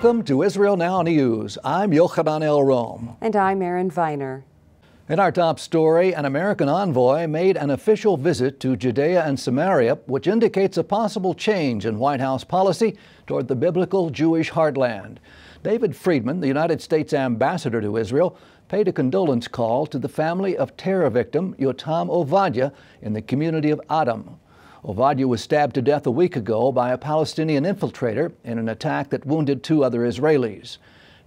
Welcome to Israel Now News. I'm Yochanan El Rom. And I'm Erin Viner. In our top story, an American envoy made an official visit to Judea and Samaria, which indicates a possible change in White House policy toward the biblical Jewish heartland. David Friedman, the United States ambassador to Israel, paid a condolence call to the family of terror victim Yotam Ovadia in the community of Adam. Ovadia was stabbed to death a week ago by a Palestinian infiltrator in an attack that wounded 2 other Israelis.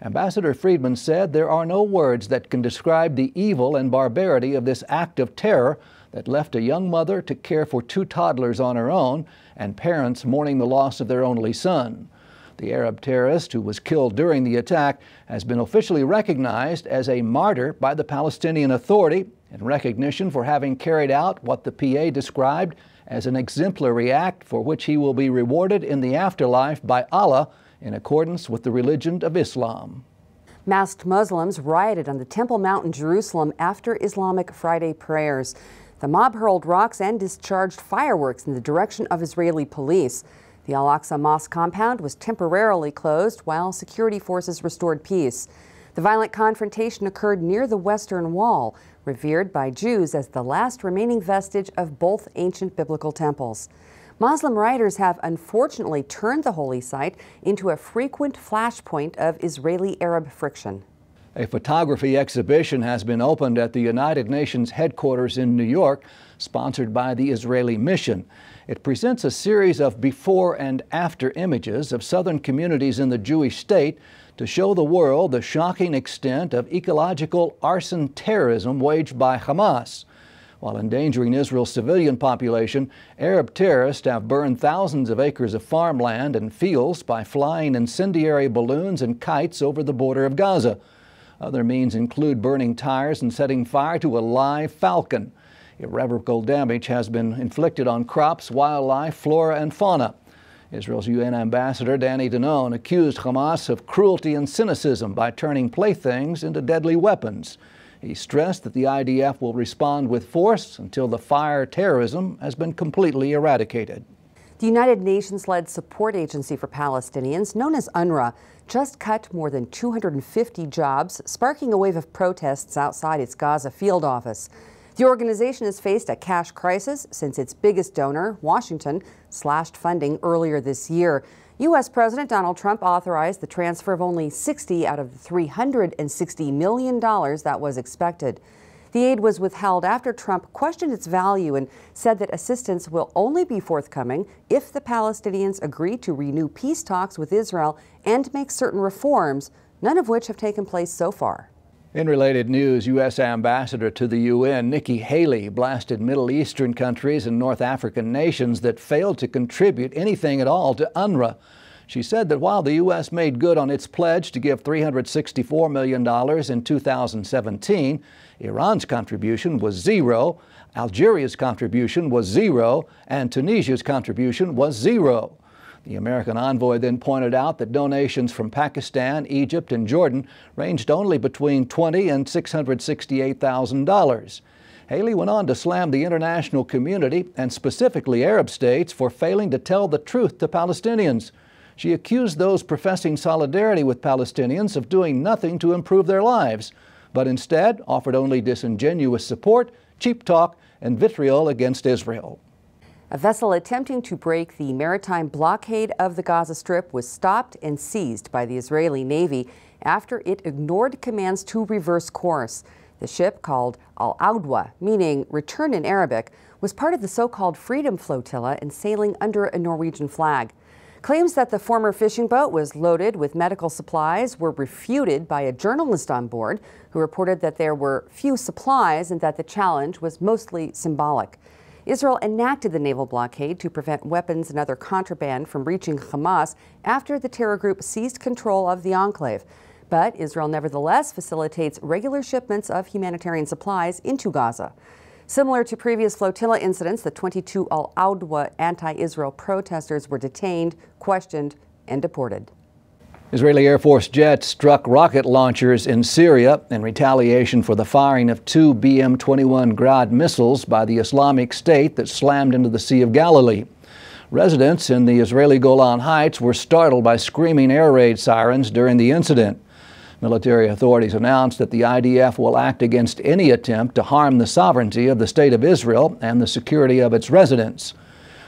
Ambassador Friedman said there are no words that can describe the evil and barbarity of this act of terror that left a young mother to care for 2 toddlers on her own and parents mourning the loss of their only son. The Arab terrorist who was killed during the attack has been officially recognized as a martyr by the Palestinian Authority in recognition for having carried out what the PA described as an exemplary act for which he will be rewarded in the afterlife by Allah in accordance with the religion of Islam. Masked Muslims rioted on the Temple Mount in Jerusalem after Islamic Friday prayers. The mob hurled rocks and discharged fireworks in the direction of Israeli police. The Al-Aqsa Mosque compound was temporarily closed while security forces restored peace. The violent confrontation occurred near the Western Wall, revered by Jews as the last remaining vestige of both ancient biblical temples. Muslim rioters have unfortunately turned the holy site into a frequent flashpoint of Israeli-Arab friction. A photography exhibition has been opened at the United Nations headquarters in New York, sponsored by the Israeli Mission. It presents a series of before and after images of southern communities in the Jewish state to show the world the shocking extent of ecological arson terrorism waged by Hamas. While endangering Israel's civilian population, Arab terrorists have burned thousands of acres of farmland and fields by flying incendiary balloons and kites over the border of Gaza. Other means include burning tires and setting fire to a live falcon. Irreparable damage has been inflicted on crops, wildlife, flora, and fauna. Israel's UN ambassador Danny Danon accused Hamas of cruelty and cynicism by turning playthings into deadly weapons. He stressed that the IDF will respond with force until the fire terrorism has been completely eradicated. The United Nations-led support agency for Palestinians, known as UNRWA, just cut more than 250 jobs, sparking a wave of protests outside its Gaza field office. The organization has faced a cash crisis since its biggest donor, Washington, slashed funding earlier this year. U.S. President Donald Trump authorized the transfer of only $60 out of the $360 million that was expected. The aid was withheld after Trump questioned its value and said that assistance will only be forthcoming if the Palestinians agree to renew peace talks with Israel and make certain reforms, none of which have taken place so far. In related news, U.S. Ambassador to the UN, Nikki Haley, blasted Middle Eastern countries and North African nations that failed to contribute anything at all to UNRWA. She said that while the U.S. made good on its pledge to give $364 million in 2017, Iran's contribution was zero, Algeria's contribution was zero, and Tunisia's contribution was zero. The American envoy then pointed out that donations from Pakistan, Egypt, and Jordan ranged only between $20,000 and $668,000. Haley went on to slam the international community, and specifically Arab states, for failing to tell the truth to Palestinians. She accused those professing solidarity with Palestinians of doing nothing to improve their lives, but instead offered only disingenuous support, cheap talk, and vitriol against Israel. A vessel attempting to break the maritime blockade of the Gaza Strip was stopped and seized by the Israeli Navy after it ignored commands to reverse course. The ship, called Al-Awdwa, meaning return in Arabic, was part of the so-called Freedom Flotilla and sailing under a Norwegian flag. Claims that the former fishing boat was loaded with medical supplies were refuted by a journalist on board who reported that there were few supplies and that the challenge was mostly symbolic. Israel enacted the naval blockade to prevent weapons and other contraband from reaching Hamas after the terror group seized control of the enclave. But Israel nevertheless facilitates regular shipments of humanitarian supplies into Gaza. Similar to previous flotilla incidents, the 22 Al-Awdwa anti-Israel protesters were detained, questioned, and deported. Israeli Air Force jets struck rocket launchers in Syria in retaliation for the firing of 2 BM-21 Grad missiles by the Islamic State that slammed into the Sea of Galilee. Residents in the Israeli Golan Heights were startled by screaming air raid sirens during the incident. Military authorities announced that the IDF will act against any attempt to harm the sovereignty of the State of Israel and the security of its residents.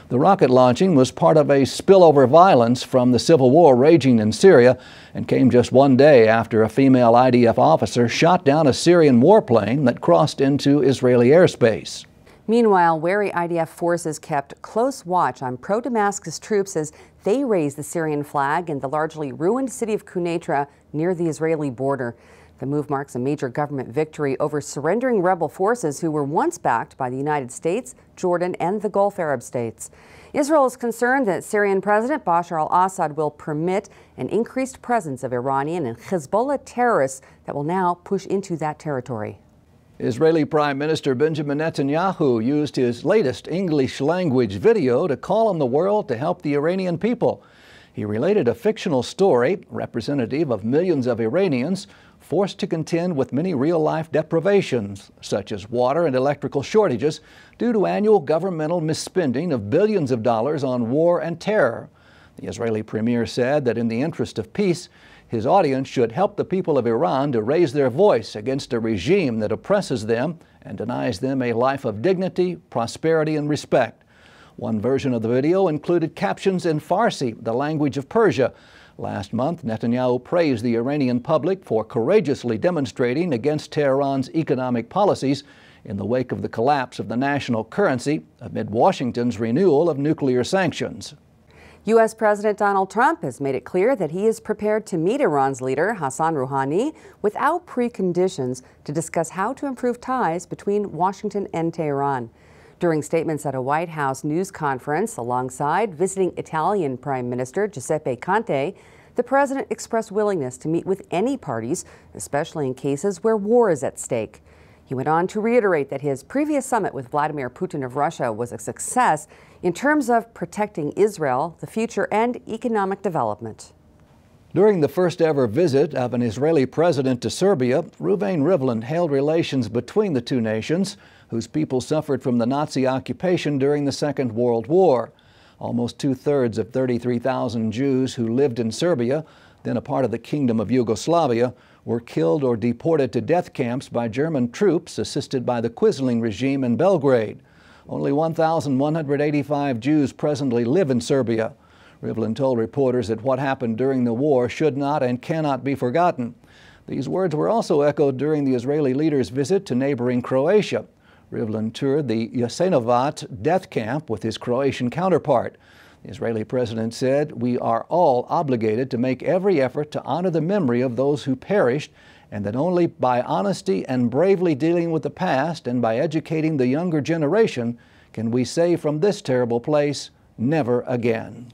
The rocket launching was part of a spillover violence from the civil war raging in Syria and came just one day after a female IDF officer shot down a Syrian warplane that crossed into Israeli airspace. Meanwhile, wary IDF forces kept close watch on pro-Damascus troops as they raised the Syrian flag in the largely ruined city of Quneitra near the Israeli border. The move marks a major government victory over surrendering rebel forces who were once backed by the United States, Jordan, and the Gulf Arab states. Israel is concerned that Syrian President Bashar al-Assad will permit an increased presence of Iranian and Hezbollah terrorists that will now push into that territory. Israeli Prime Minister Benjamin Netanyahu used his latest English language video to call on the world to help the Iranian people. He related a fictional story representative of millions of Iranians forced to contend with many real-life deprivations, such as water and electrical shortages, due to annual governmental misspending of billions of dollars on war and terror. The Israeli premier said that in the interest of peace, his audience should help the people of Iran to raise their voice against a regime that oppresses them and denies them a life of dignity, prosperity, and respect. One version of the video included captions in Farsi, the language of Persia. Last month, Netanyahu praised the Iranian public for courageously demonstrating against Tehran's economic policies in the wake of the collapse of the national currency amid Washington's renewal of nuclear sanctions. U.S. President Donald Trump has made it clear that he is prepared to meet Iran's leader, Hassan Rouhani, without preconditions to discuss how to improve ties between Washington and Tehran. During statements at a White House news conference alongside visiting Italian Prime Minister Giuseppe Conte, the president expressed willingness to meet with any parties, especially in cases where war is at stake. He went on to reiterate that his previous summit with Vladimir Putin of Russia was a success in terms of protecting Israel, the future, and economic development. During the first ever visit of an Israeli president to Serbia, Rivlin hailed relations between the two nations, whose people suffered from the Nazi occupation during the Second World War. Almost two-thirds of 33,000 Jews who lived in Serbia, then a part of the Kingdom of Yugoslavia, were killed or deported to death camps by German troops assisted by the Quisling regime in Belgrade. Only 1,185 Jews presently live in Serbia. Rivlin told reporters that what happened during the war should not and cannot be forgotten. These words were also echoed during the Israeli leader's visit to neighboring Croatia. Rivlin toured the Jasenovac death camp with his Croatian counterpart. The Israeli president said, "We are all obligated to make every effort to honor the memory of those who perished, and that only by honesty and bravely dealing with the past and by educating the younger generation can we say from this terrible place, never again."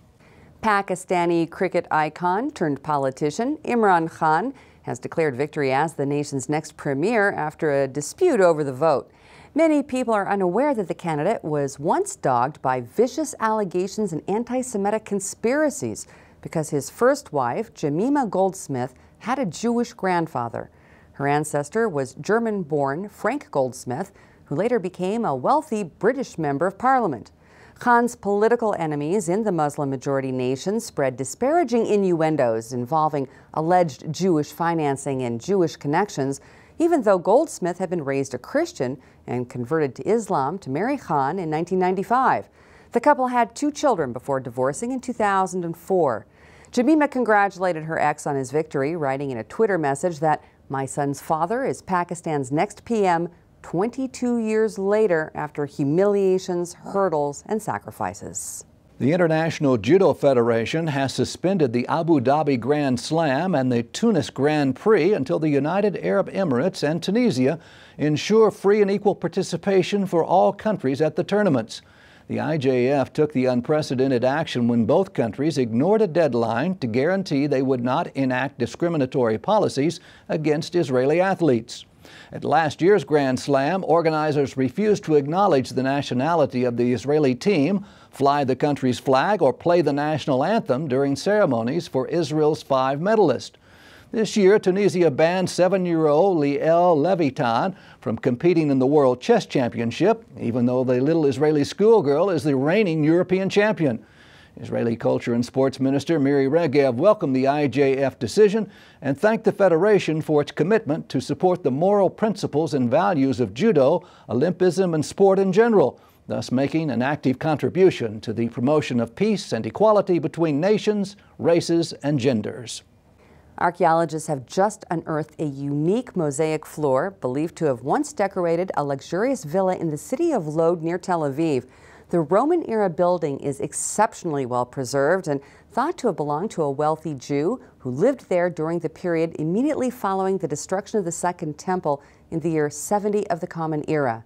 Pakistani cricket icon turned politician Imran Khan has declared victory as the nation's next premier after a dispute over the vote. Many people are unaware that the candidate was once dogged by vicious allegations and anti-Semitic conspiracies because his first wife, Jemima Goldsmith, had a Jewish grandfather. Her ancestor was German-born Frank Goldsmith, who later became a wealthy British member of Parliament. Khan's political enemies in the Muslim-majority nation spread disparaging innuendos involving alleged Jewish financing and Jewish connections, even though Goldsmith had been raised a Christian and converted to Islam to marry Khan in 1995. The couple had 2 children before divorcing in 2004. Jemima congratulated her ex on his victory, writing in a Twitter message that, "My son's father is Pakistan's next PM 22 years later after humiliations, hurdles, and sacrifices." The International Judo Federation has suspended the Abu Dhabi Grand Slam and the Tunis Grand Prix until the United Arab Emirates and Tunisia ensure free and equal participation for all countries at the tournaments. The IJF took the unprecedented action when both countries ignored a deadline to guarantee they would not enact discriminatory policies against Israeli athletes. At last year's Grand Slam, organizers refused to acknowledge the nationality of the Israeli team, fly the country's flag, or play the national anthem during ceremonies for Israel's 5 medalists. This year, Tunisia banned 7-year-old Liel Levitan from competing in the World Chess Championship, even though the little Israeli schoolgirl is the reigning European champion. Israeli Culture and Sports Minister Miri Regev welcomed the IJF decision and thanked the Federation for its commitment to support the moral principles and values of judo, Olympism, and sport in general, thus making an active contribution to the promotion of peace and equality between nations, races, and genders. Archaeologists have just unearthed a unique mosaic floor believed to have once decorated a luxurious villa in the city of Lod near Tel Aviv. The Roman-era building is exceptionally well preserved and thought to have belonged to a wealthy Jew who lived there during the period immediately following the destruction of the Second Temple in the year 70 of the Common Era.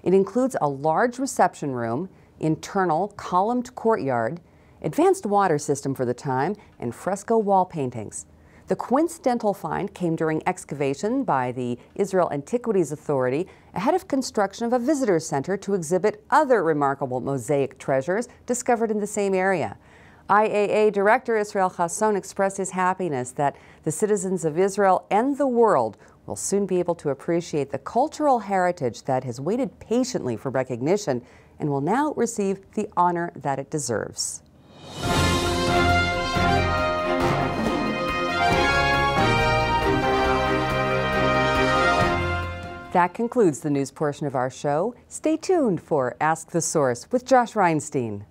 It includes a large reception room, internal columned courtyard, advanced water system for the time, and fresco wall paintings. The coincidental find came during excavation by the Israel Antiquities Authority ahead of construction of a visitor center to exhibit other remarkable mosaic treasures discovered in the same area. IAA Director Israel Chasson expressed his happiness that the citizens of Israel and the world will soon be able to appreciate the cultural heritage that has waited patiently for recognition and will now receive the honor that it deserves. That concludes the news portion of our show. Stay tuned for Ask the Source with Josh Reinstein.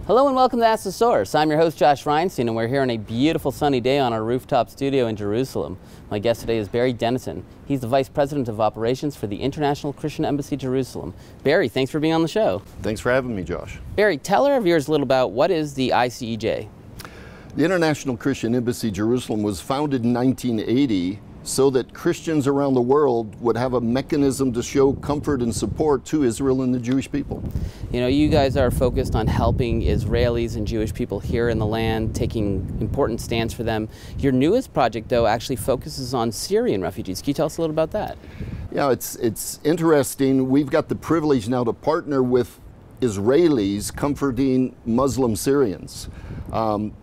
Hello and welcome to Ask the Source. I'm your host Josh Reinstein and we're here on a beautiful sunny day on our rooftop studio in Jerusalem. My guest today is Barry Dennison. He's the Vice President of Operations for the International Christian Embassy Jerusalem. Barry, thanks for being on the show. Thanks for having me, Josh. Barry, tell our viewers a little about what is the ICEJ? The International Christian Embassy Jerusalem was founded in 1980 so that Christians around the world would have a mechanism to show comfort and support to Israel and the Jewish people. You know, you guys are focused on helping Israelis and Jewish people here in the land, taking important stands for them. Your newest project, though, actually focuses on Syrian refugees. Can you tell us a little about that? Yeah, it's interesting. We've got the privilege now to partner with Israelis comforting Muslim Syrians.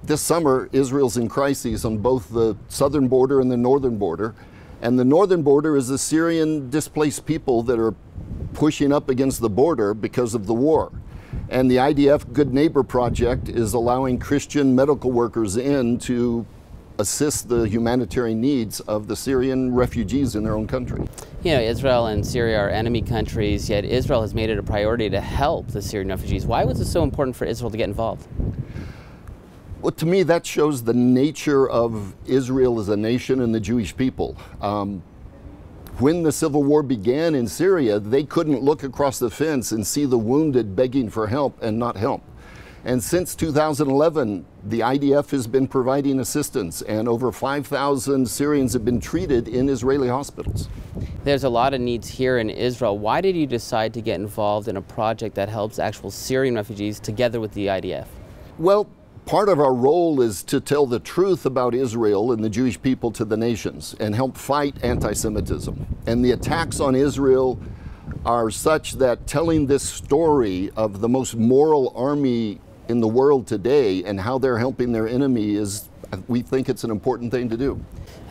This summer, Israel's in crises on both the southern border and the northern border. And the northern border is the Syrian displaced people that are pushing up against the border because of the war. And the IDF Good Neighbor Project is allowing Christian medical workers in to assist the humanitarian needs of the Syrian refugees in their own country. You know, Israel and Syria are enemy countries, yet Israel has made it a priority to help the Syrian refugees. Why was it so important for Israel to get involved? Well, to me, that shows the nature of Israel as a nation and the Jewish people. When the civil war began in Syria, they couldn't look across the fence and see the wounded begging for help and not help. And since 2011, the IDF has been providing assistance, and over 5,000 Syrians have been treated in Israeli hospitals. There's a lot of needs here in Israel. Why did you decide to get involved in a project that helps actual Syrian refugees together with the IDF? Well, part of our role is to tell the truth about Israel and the Jewish people to the nations and help fight anti-Semitism. And the attacks on Israel are such that telling this story of the most moral army in the world today and how they're helping their enemy is, we think it's an important thing to do.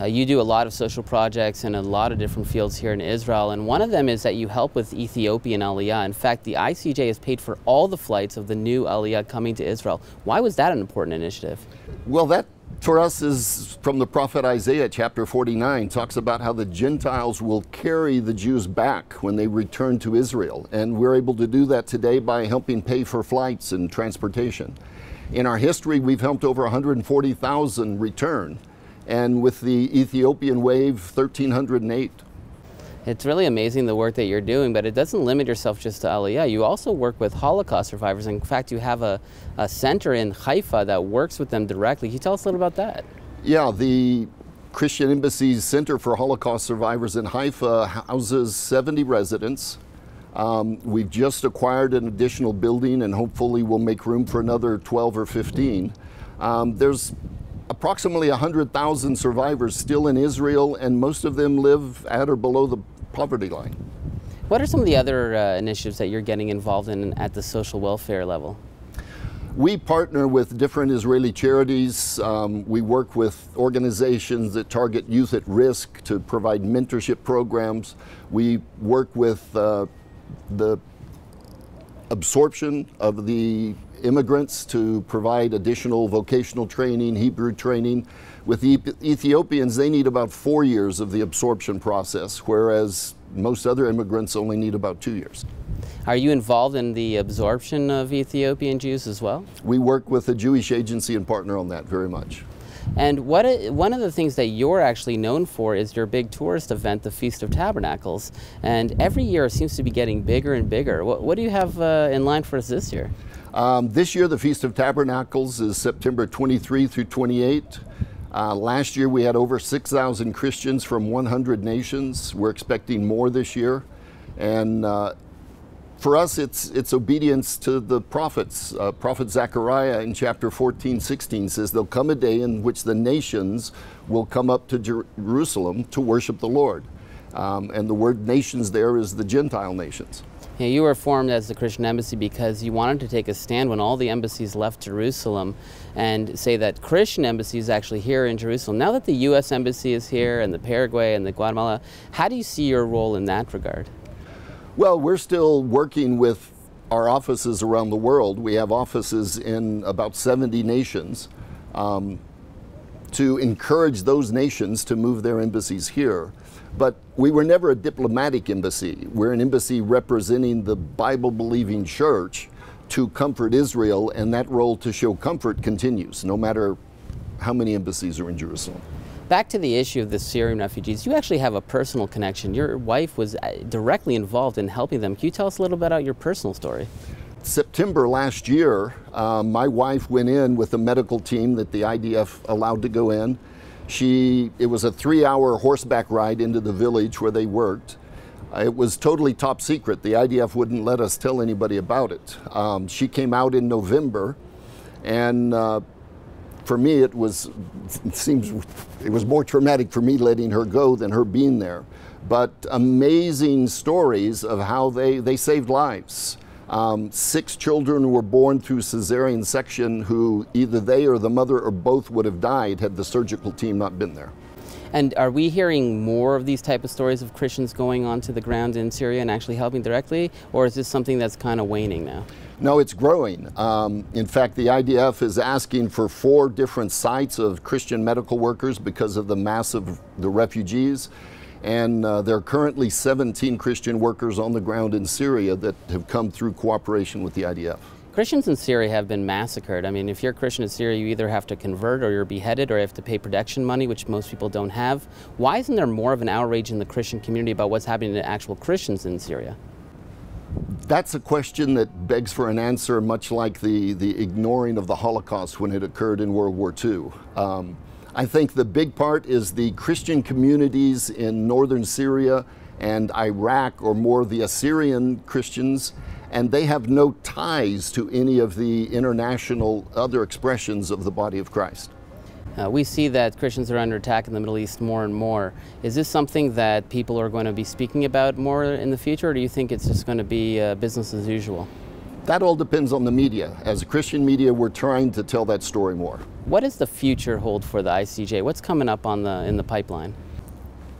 You do a lot of social projects in a lot of different fields here in Israel, and one of them is that you help with Ethiopian Aliyah. In fact, the ICJ has paid for all the flights of the new Aliyah coming to Israel. Why was that an important initiative? Well, that for us is from the prophet Isaiah, chapter 49, talks about how the Gentiles will carry the Jews back when they return to Israel. And we're able to do that today by helping pay for flights and transportation. In our history, we've helped over 140,000 return. And with the Ethiopian wave, 1,308. It's really amazing the work that you're doing, but it doesn't limit yourself just to Aliyah. You also work with Holocaust survivors. In fact, you have a center in Haifa that works with them directly. Can you tell us a little about that? Yeah, the Christian Embassy's Center for Holocaust Survivors in Haifa houses 70 residents. We've just acquired an additional building and hopefully we'll make room for another 12 or 15. There's approximately 100,000 survivors still in Israel, and most of them live at or below the poverty line. What are some of the other initiatives that you're getting involved in at the social welfare level? We partner with different Israeli charities. We work with organizations that target youth at risk to provide mentorship programs. We work with the absorption of the immigrants to provide additional vocational training, Hebrew training. With the Ethiopians, they need about 4 years of the absorption process, whereas most other immigrants only need about 2 years. Are you involved in the absorption of Ethiopian Jews as well? We work with a Jewish agency and partner on that very much. And one of the things that you're actually known for is your big tourist event, the Feast of Tabernacles. And every year it seems to be getting bigger and bigger. What do you have in line for us this year? This year the Feast of Tabernacles is September 23 through 28. Last year we had over 6,000 Christians from 100 nations. We're expecting more this year. And for us, it's obedience to the prophets. Prophet Zechariah in chapter 14-16 says, there'll come a day in which the nations will come up to Jerusalem to worship the Lord. And the word nations there is the Gentile nations. Yeah, you were formed as the Christian Embassy because you wanted to take a stand when all the embassies left Jerusalem and say that Christian Embassy is actually here in Jerusalem. Now that the U.S. Embassy is here and the Paraguay and the Guatemala, how do you see your role in that regard? Well, we're still working with our offices around the world. We have offices in about 70 nations to encourage those nations to move their embassies here. But we were never a diplomatic embassy. We're an embassy representing the Bible-believing church to comfort Israel, and that role to show comfort continues, no matter how many embassies are in Jerusalem. Back to the issue of the Syrian refugees, you actually have a personal connection. Your wife was directly involved in helping them. Can you tell us a little bit about your personal story? September last year, my wife went in with a medical team that the IDF allowed to go in. It was a 3-hour horseback ride into the village where they worked. It was totally top secret. The IDF wouldn't let us tell anybody about it. She came out in November, and for me, it was more traumatic for me letting her go than her being there. But amazing stories of how they saved lives. 6 children were born through cesarean section who either they or the mother or both would have died had the surgical team not been there. And are we hearing more of these type of stories of Christians going onto the ground in Syria and actually helping directly, or is this something that's kind of waning now? No, it's growing. In fact, the IDF is asking for 4 different sites of Christian medical workers because of the mass of the refugees. And there are currently 17 Christian workers on the ground in Syria that have come through cooperation with the IDF. Christians in Syria have been massacred. I mean, if you're a Christian in Syria, you either have to convert or you're beheaded or you have to pay protection money, which most people don't have. Why isn't there more of an outrage in the Christian community about what's happening to actual Christians in Syria? That's a question that begs for an answer, much like the ignoring of the Holocaust when it occurred in World War II. I think the big part is the Christian communities in northern Syria and Iraq, or more the Assyrian Christians, and they have no ties to any of the international other expressions of the body of Christ. We see that Christians are under attack in the Middle East more and more. Is this something that people are going to be speaking about more in the future, or do you think it's just going to be business as usual? That all depends on the media. As a Christian media, we're trying to tell that story more. What does the future hold for the ICJ? What's coming up in the pipeline?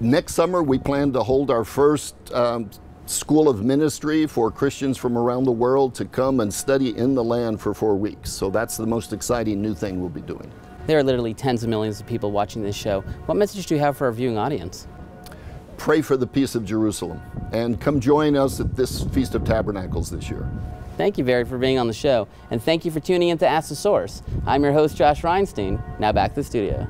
Next summer, we plan to hold our first school of ministry for Christians from around the world to come and study in the land for 4 weeks. So that's the most exciting new thing we'll be doing. There are literally tens of millions of people watching this show. What message do you have for our viewing audience? Pray for the peace of Jerusalem and come join us at this Feast of Tabernacles this year. Thank you, Barry, for being on the show. And thank you for tuning in to Ask the Source. I'm your host, Josh Reinstein. Now back to the studio.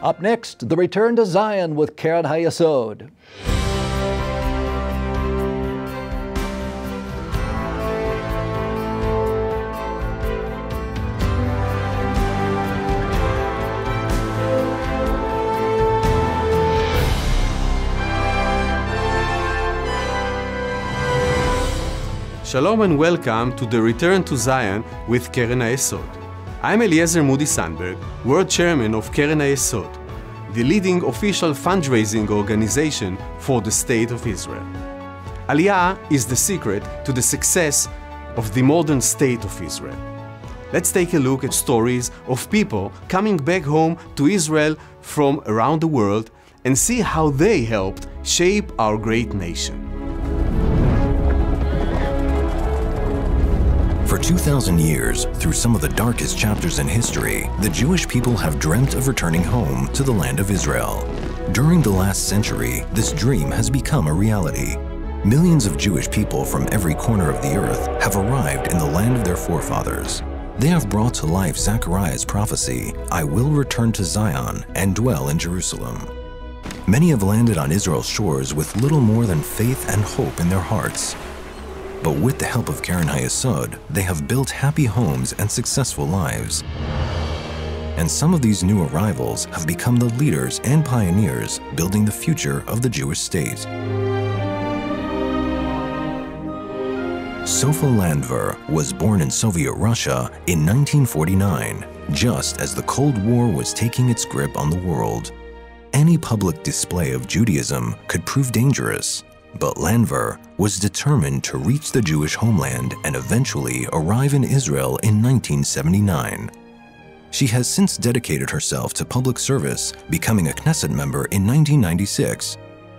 Up next, the return to Zion with Karen Hayesod. Shalom and welcome to the Return to Zion with Keren HaYesod. I'm Eliezer Moody Sandberg, World Chairman of Keren HaYesod, the leading official fundraising organization for the State of Israel. Aliyah is the secret to the success of the modern State of Israel. Let's take a look at stories of people coming back home to Israel from around the world and see how they helped shape our great nation. For 2,000 years, through some of the darkest chapters in history, the Jewish people have dreamt of returning home to the land of Israel. During the last century, this dream has become a reality. Millions of Jewish people from every corner of the earth have arrived in the land of their forefathers. They have brought to life Zechariah's prophecy, "I will return to Zion and dwell in Jerusalem." Many have landed on Israel's shores with little more than faith and hope in their hearts. But with the help of Keren HaYesod, they have built happy homes and successful lives. And some of these new arrivals have become the leaders and pioneers building the future of the Jewish state. Sofa Landver was born in Soviet Russia in 1949, just as the Cold War was taking its grip on the world. Any public display of Judaism could prove dangerous. But Landver was determined to reach the Jewish homeland and eventually arrive in Israel in 1979. She has since dedicated herself to public service, becoming a Knesset member in 1996.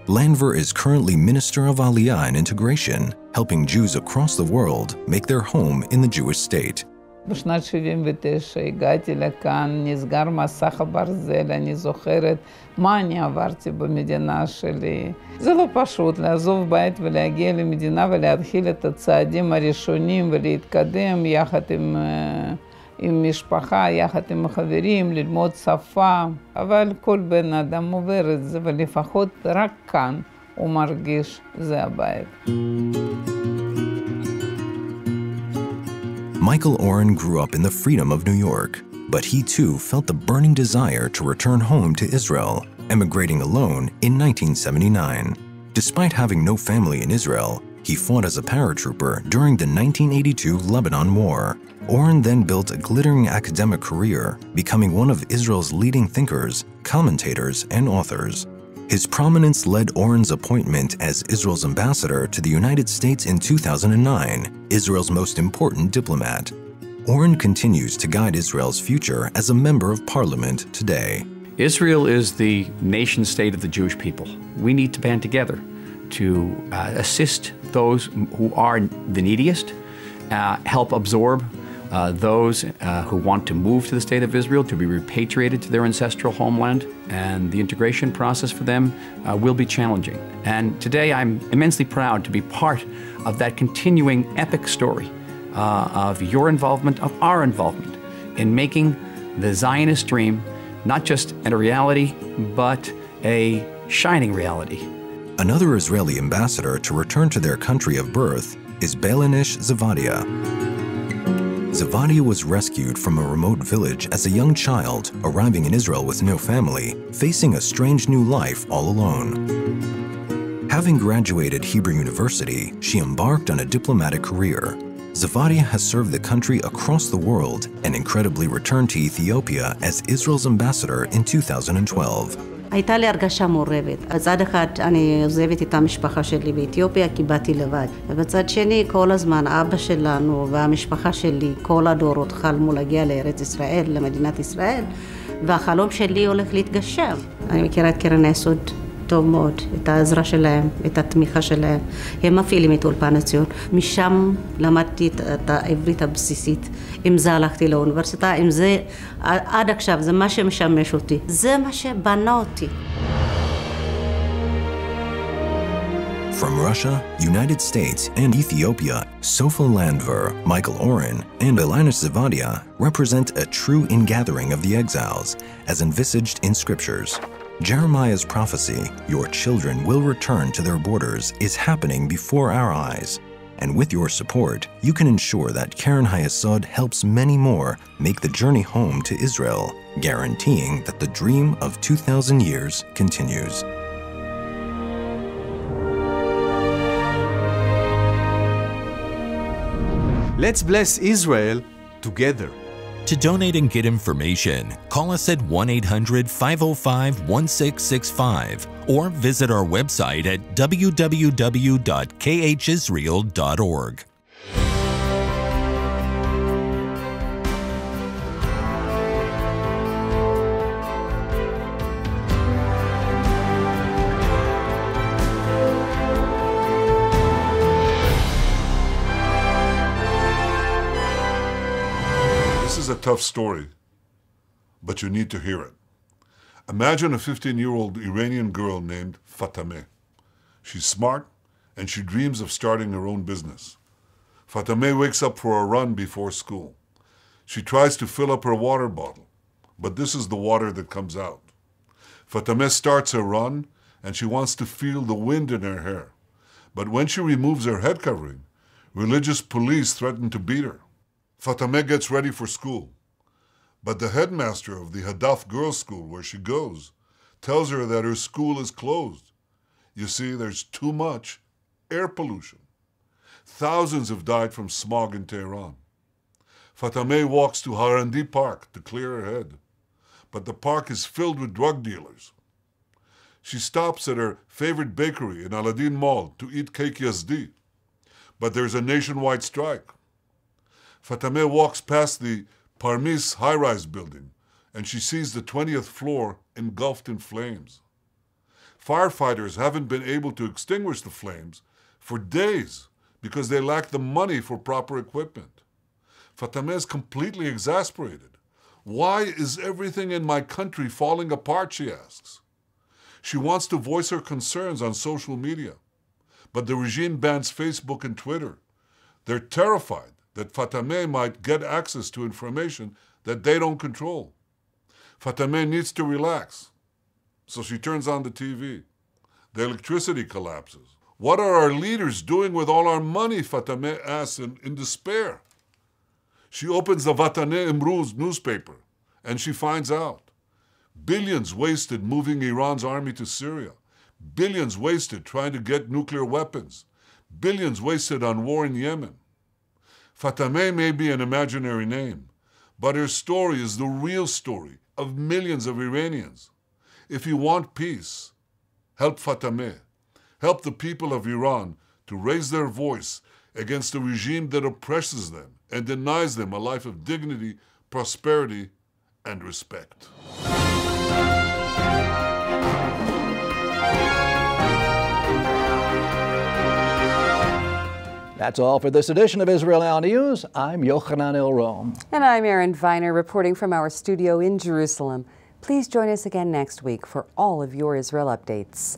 Landver is currently Minister of Aliyah and Integration, helping Jews across the world make their home in the Jewish state. בשנת 79 הגעתי לכאן, נסגר מסך הברזל, אני זוכרת מה אני עברתי במדינה שלי. זה לא פשוט לעזוב בית ולהגיע למדינה ולהתחיל את הצעדים הראשונים ולהתקדם יחד עם משפחה, יחד עם חברים, ללמוד שפה. אבל כל בן אדם עובר את זה, ולפחות רק כאן הוא מרגיש זה הבית. Michael Oren grew up in the freedom of New York, but he too felt the burning desire to return home to Israel, emigrating alone in 1979. Despite having no family in Israel, he fought as a paratrooper during the 1982 Lebanon War. Oren then built a glittering academic career, becoming one of Israel's leading thinkers, commentators, and authors. His prominence led Oren's appointment as Israel's ambassador to the United States in 2009, Israel's most important diplomat. Oren continues to guide Israel's future as a member of parliament today. Israel is the nation state of the Jewish people. We need to band together to assist those who are the neediest, help absorb those who want to move to the state of Israel, to be repatriated to their ancestral homeland, and the integration process for them will be challenging. And today I'm immensely proud to be part of that continuing epic story of your involvement, of our involvement in making the Zionist dream not just a reality, but a shining reality. Another Israeli ambassador to return to their country of birth is Belenish Zavadia. Zavadia was rescued from a remote village as a young child, arriving in Israel with no family, facing a strange new life all alone. Having graduated Hebrew University, she embarked on a diplomatic career. Zavadia has served the country across the world and incredibly returned to Ethiopia as Israel's ambassador in 2012. הייתה לי הרגשה מעורבת. מצד אחד אני עוזבת את המשפחה שלי באתיופיה כי באתי לבד. ובצד שני כל הזמן אבא שלנו והמשפחה שלי, כל הדורות חלמו להגיע לארץ ישראל, למדינת ישראל, והחלום שלי הולך להתגשם. אני מכירה את קרן HaYesod טוב מאוד, את העזרה שלהם, את התמיכה שלהם. הם מפעילים את אולפן הציון. משם למדתי את העברית הבסיסית. עם זה הלכתי לאוניברסיטה, עם זה עד עכשיו, זה מה שמשמש אותי. זה מה שבנה אותי. From Russia, United States, and Ethiopia, Sofa Landver, Michael Oren, and Belenish Zavadia represent a true ingathering of the exiles, as envisaged in scriptures. Jeremiah's prophecy, "Your children will return to their borders," is happening before our eyes. And with your support, you can ensure that Keren HaYesod helps many more make the journey home to Israel, guaranteeing that the dream of 2,000 years continues. Let's bless Israel together. To donate and get information, call us at 1-800-505-1665 or visit our website at www.khisrael.org. This is a tough story, but you need to hear it. Imagine a 15-year-old Iranian girl named Fatimah. She's smart, and she dreams of starting her own business. Fatimah wakes up for a run before school. She tries to fill up her water bottle, but this is the water that comes out. Fatimah starts her run, and she wants to feel the wind in her hair. But when she removes her head covering, religious police threaten to beat her. Fatimah gets ready for school, but the headmaster of the Hadaf girls' school where she goes tells her that her school is closed. You see, there's too much air pollution. Thousands have died from smog in Tehran. Fatimah walks to Harandi Park to clear her head, but the park is filled with drug dealers. She stops at her favorite bakery in Aladdin Mall to eat cake yazdi, but there's a nationwide strike. Fatimah walks past the Parmis high-rise building, and she sees the 20th floor engulfed in flames. Firefighters haven't been able to extinguish the flames for days because they lack the money for proper equipment. Fatimah is completely exasperated. Why is everything in my country falling apart, she asks. She wants to voice her concerns on social media, but the regime bans Facebook and Twitter. They're terrified that Fatimah might get access to information that they don't control. Fatimah needs to relax, so she turns on the TV. The electricity collapses. What are our leaders doing with all our money? Fatimah asks in despair. She opens the Vataneh Imruz newspaper, and she finds out. Billions wasted moving Iran's army to Syria. Billions wasted trying to get nuclear weapons. Billions wasted on war in Yemen. Fatimah may be an imaginary name, but her story is the real story of millions of Iranians. If you want peace, help Fatimah. Help the people of Iran to raise their voice against a regime that oppresses them and denies them a life of dignity, prosperity, and respect. That's all for this edition of Israel Now News. I'm Yochanan Elrom. And I'm Erin Viner, reporting from our studio in Jerusalem. Please join us again next week for all of your Israel updates.